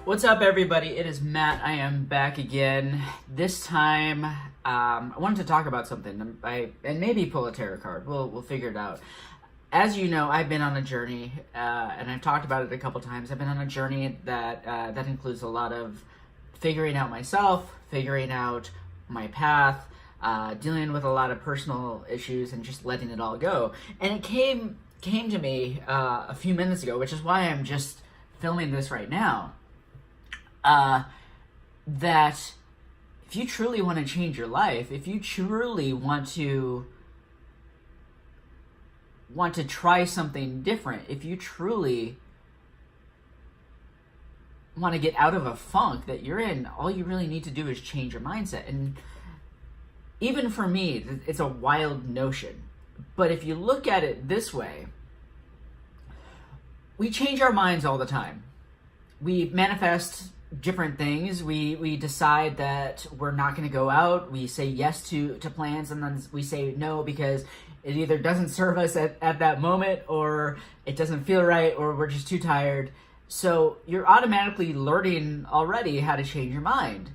What's up, everybody? It is Matt. I am back again. This time, I wanted to talk about something, and maybe pull a tarot card. We'll figure it out. As you know, I've been on a journey, and I've talked about it a couple times. I've been on a journey that includes a lot of figuring out myself, figuring out my path, dealing with a lot of personal issues, and just letting it all go. And it came to me a few minutes ago, which is why I'm just filming this right now. That if you truly want to change your life, if you truly want to try something different, if you truly want to get out of a funk that you're in, all you really need to do is change your mindset. And even for me, it's a wild notion. But if you look at it this way, we change our minds all the time. We manifest different things. We decide that we're not going to go out. We say yes to plans, and then we say no because it either doesn't serve us at that moment, or it doesn't feel right, or we're just too tired. So you're automatically learning already how to change your mind.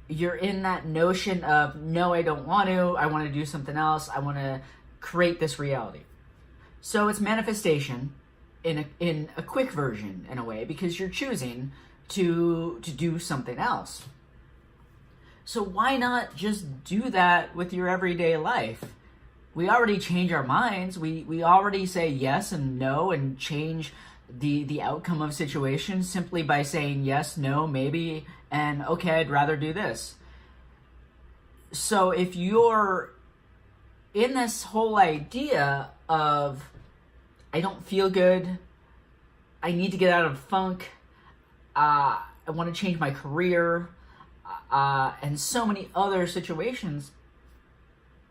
You're in that notion of, no, I don't want to. I want to do something else. I want to create this reality. So it's manifestation in a quick version, in a way, because you're choosing to do something else. So why not just do that with your everyday life? We already change our minds. We already say yes and no and change the outcome of situations simply by saying yes, no, maybe, and okay, I'd rather do this. So if you're in this whole idea of, I don't feel good, I need to get out of funk, I want to change my career, and so many other situations,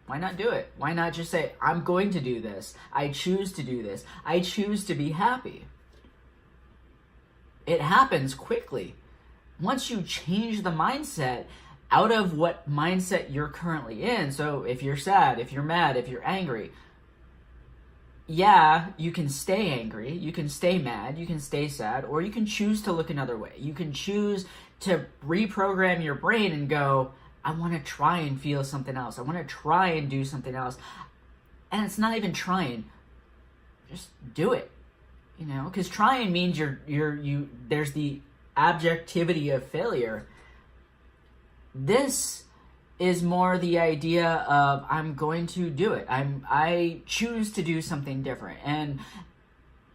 why not do it? Why not just say, I'm going to do this. I choose to do this. I choose to be happy. It happens quickly. Once you change the mindset out of what mindset you're currently in, so if you're sad, if you're mad, if you're angry, yeah, you can stay angry, you can stay mad, you can stay sad, or you can choose to look another way. You can choose to reprogram your brain and go, I want to try and feel something else. I want to try and do something else. And it's not even trying. Just do it. You know, because trying means there's the objectivity of failure. This is more the idea of, I'm going to do it. I choose to do something different. And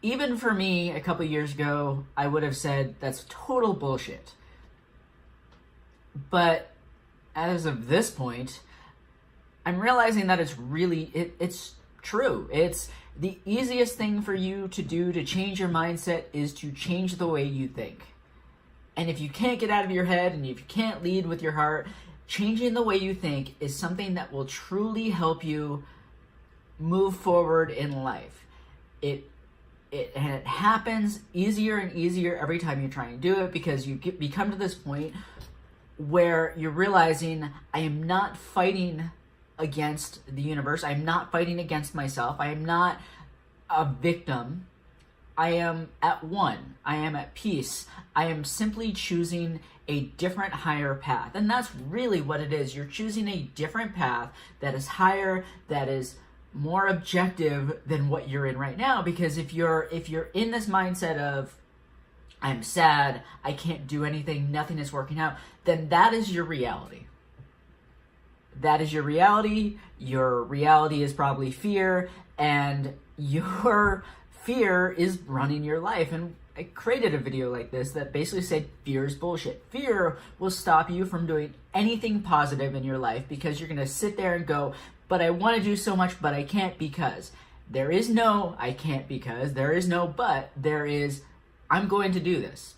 even for me, a couple years ago, I would have said that's total bullshit. But as of this point, I'm realizing that it's true. It's the easiest thing for you to do to change your mindset is to change the way you think. And if you can't get out of your head and if you can't lead with your heart, changing the way you think is something that will truly help you move forward in life. It happens easier and easier every time you try and do it, because you become to this point where you're realizing, I am not fighting against the universe. I am not fighting against myself. I am not a victim. I am at one. I am at peace. I am simply choosing a different, higher path. And that's really what it is. You're choosing a different path that is higher, that is more objective than what you're in right now. Because if you're in this mindset of, I'm sad, I can't do anything, nothing is working out, then that is your reality. That is your reality. Your reality is probably fear, and your fear is running your life. And I created a video like this that basically said fear is bullshit. Fear will stop you from doing anything positive in your life, because you're going to sit there and go, but I want to do so much, but I can't because. There is no I can't because. There is no but. There is, I'm going to do this.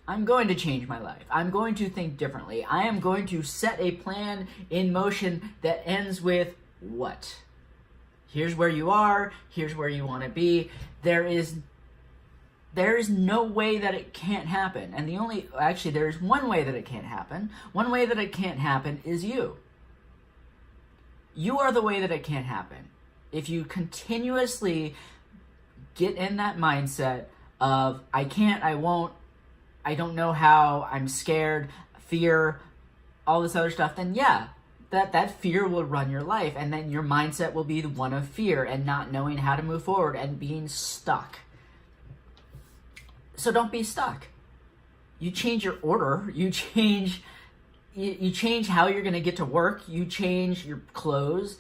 I'm going to change my life. I'm going to think differently. I am going to set a plan in motion that ends with what? Here's where you are. Here's where you want to be. There is no way that it can't happen. And there is one way that it can't happen. One way that it can't happen is you. You are the way that it can't happen. If you continuously get in that mindset of, I can't, I won't, I don't know how, I'm scared, fear, all this other stuff, then yeah, that fear will run your life, and then your mindset will be the one of fear and not knowing how to move forward and being stuck. So don't be stuck. You change your order, you change how you're going to get to work, you change your clothes.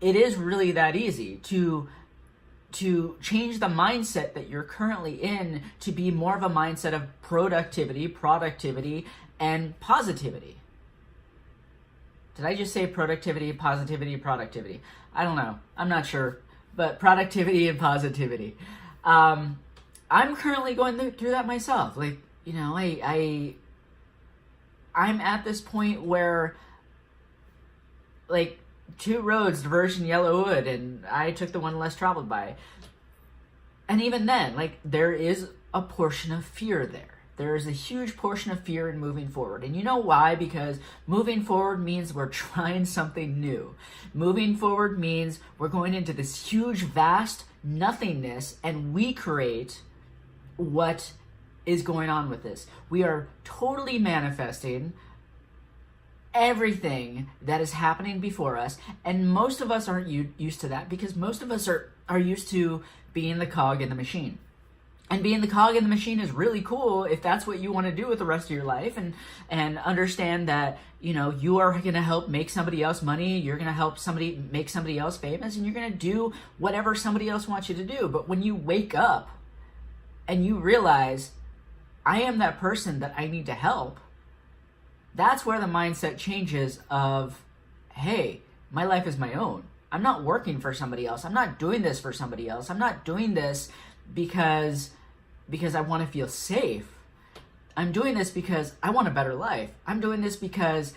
It is really that easy to change the mindset that you're currently in to be more of a mindset of productivity, and positivity. Did I just say productivity, productivity? I don't know. I'm not sure. But productivity and positivity. I'm currently going through that myself. Like, you know, I'm at this point where, like, 2 roads diverged in Yellowwood, and I took the one less traveled by. And even then, like, there is a portion of fear there. There is a huge portion of fear in moving forward. And you know why? Because moving forward means we're trying something new. Moving forward means we're going into this huge, vast nothingness, and we create what is going on with this. We are totally manifesting everything that is happening before us, and most of us aren't used to that, because most of us are used to being the cog in the machine. And being the cog in the machine is really cool if that's what you want to do with the rest of your life, and understand that, you know, you are going to help make somebody else money, you're going to help somebody make somebody else famous, and you're going to do whatever somebody else wants you to do. But when you wake up and you realize, I am that person that I need to help, that's where the mindset changes of, hey, my life is my own. I'm not working for somebody else. I'm not doing this for somebody else. I'm not doing this because I want to feel safe. I'm doing this because I want a better life. I'm doing this because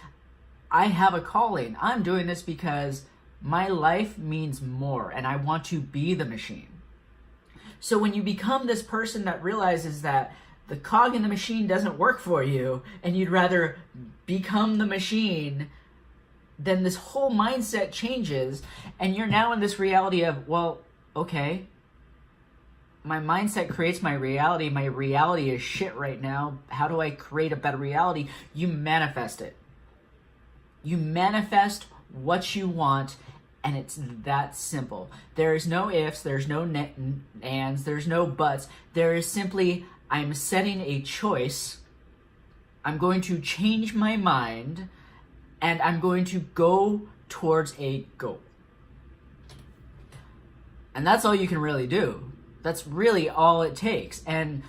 I have a calling. I'm doing this because my life means more, and I want to be the machine. So when you become this person that realizes that the cog in the machine doesn't work for you, and you'd rather become the machine, then this whole mindset changes, and you're now in this reality of, well, okay, my mindset creates my reality. My reality is shit right now. How do I create a better reality? You manifest it. You manifest what you want, and it's that simple. There is no ifs, there's no ands, there's no buts. There is simply, I'm setting a choice. I'm going to change my mind, and I'm going to go towards a goal. And that's all you can really do. That's really all it takes. And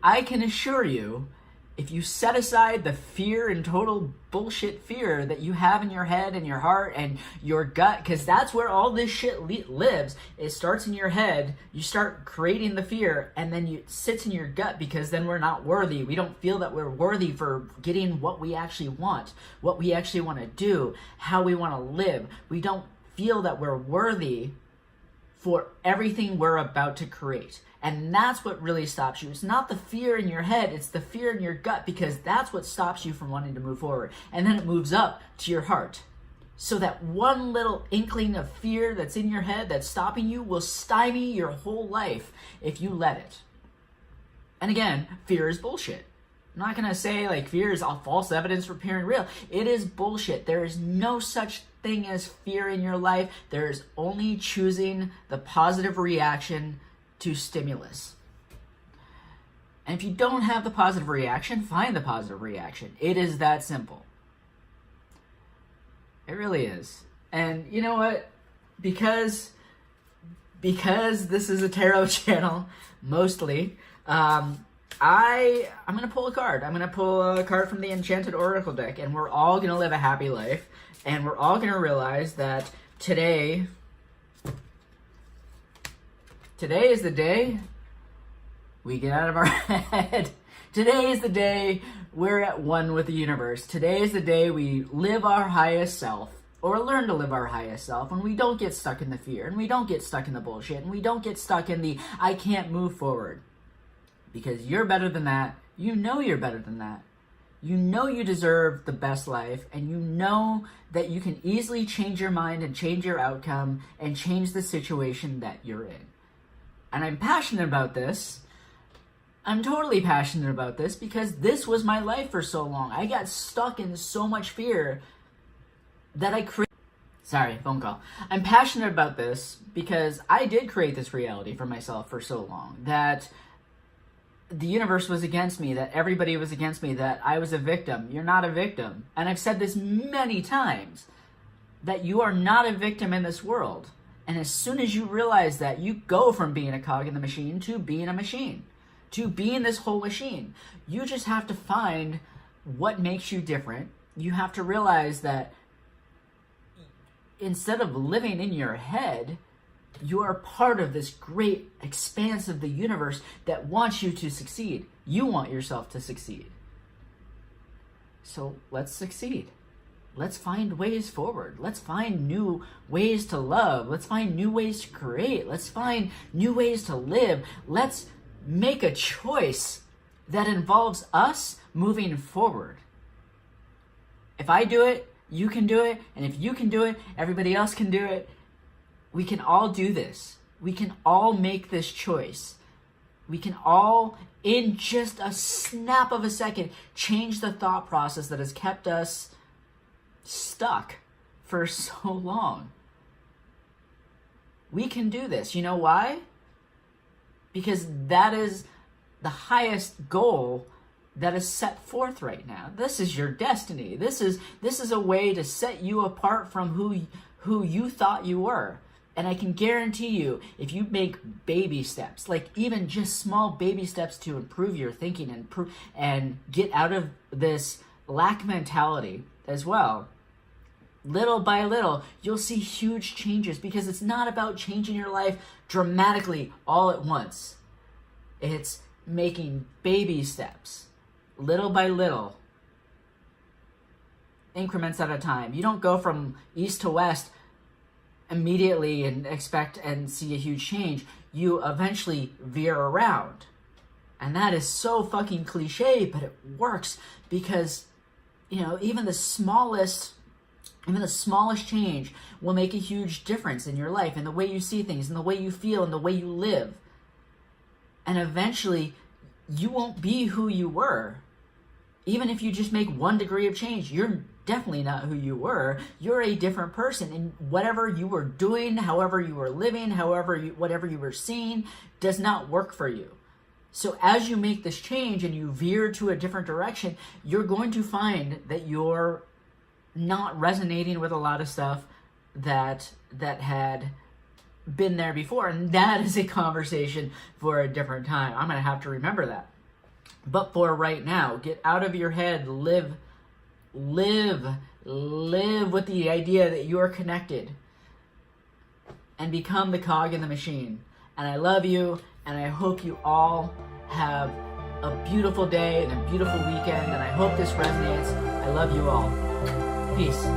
I can assure you, if you set aside the fear and total bullshit fear that you have in your head and your heart and your gut, because that's where all this shit lives. It starts in your head. You start creating the fear, and then it sits in your gut, because then we're not worthy. We don't feel that we're worthy for getting what we actually want, what we actually want to do, how we want to live. We don't feel that we're worthy for everything we're about to create. And that's what really stops you. It's not the fear in your head, it's the fear in your gut, because that's what stops you from wanting to move forward. And then it moves up to your heart. So that one little inkling of fear that's in your head that's stopping you will stymie your whole life if you let it. And again, fear is bullshit. I'm not going to say like fear is all false evidence for appearing real. It is bullshit. There is no such thing as fear in your life. There is only choosing the positive reaction to stimulus. And if you don't have the positive reaction, find the positive reaction. It is that simple. It really is. And you know what? Because this is a tarot channel, mostly, I'm going to pull a card. I'm going to pull a card from the Enchanted Oracle deck, and we're all going to live a happy life, and we're all going to realize that today is the day we get out of our head. Today is the day we're at one with the universe. Today is the day we live our highest self, or learn to live our highest self, and we don't get stuck in the fear, and we don't get stuck in the bullshit, and we don't get stuck in the I can't move forward. Because you're better than that. You know you're better than that. You know you deserve the best life, and you know that you can easily change your mind and change your outcome and change the situation that you're in. And I'm passionate about this. I'm totally passionate about this because this was my life for so long. I got stuck in so much fear that I created. Sorry, phone call. I'm passionate about this because I did create this reality for myself for so long that the universe was against me, that everybody was against me, that I was a victim. You're not a victim. And I've said this many times, that you are not a victim in this world. And as soon as you realize that, you go from being a cog in the machine to being a machine, to being this whole machine. You just have to find what makes you different. You have to realize that instead of living in your head, you are part of this great expanse of the universe that wants you to succeed. You want yourself to succeed. So let's succeed. Let's find ways forward. Let's find new ways to love. Let's find new ways to create. Let's find new ways to live. Let's make a choice that involves us moving forward. If I do it, you can do it. And if you can do it, everybody else can do it. We can all do this. We can all make this choice. We can all, in just a snap of a second, change the thought process that has kept us stuck for so long. We can do this. You know why? Because that is the highest goal that is set forth right now. This is your destiny. This is a way to set you apart from who you thought you were. And I can guarantee you, if you make baby steps, like even just small baby steps to improve your thinking and get out of this lack mentality as well, little by little, you'll see huge changes, because it's not about changing your life dramatically all at once. It's making baby steps, little by little, increments at a time. You don't go from east to west immediately and expect and see a huge change. You eventually veer around. And that is so fucking cliche, but it works, because, you know, even the smallest change will make a huge difference in your life, in the way you see things, in the way you feel, in the way you live. And eventually, you won't be who you were. Even if you just make 1 degree of change, you're definitely not who you were. You're a different person, and whatever you were doing, however you were living, whatever you were seeing, does not work for you. So as you make this change and you veer to a different direction, you're going to find that you're not resonating with a lot of stuff that had been there before, and that is a conversation for a different time. I'm going to have to remember that. But for right now, get out of your head, live with the idea that you are connected, and become the cog in the machine. And I love you, and I hope you all have a beautiful day and a beautiful weekend, and I hope this resonates. I love you all. Peace.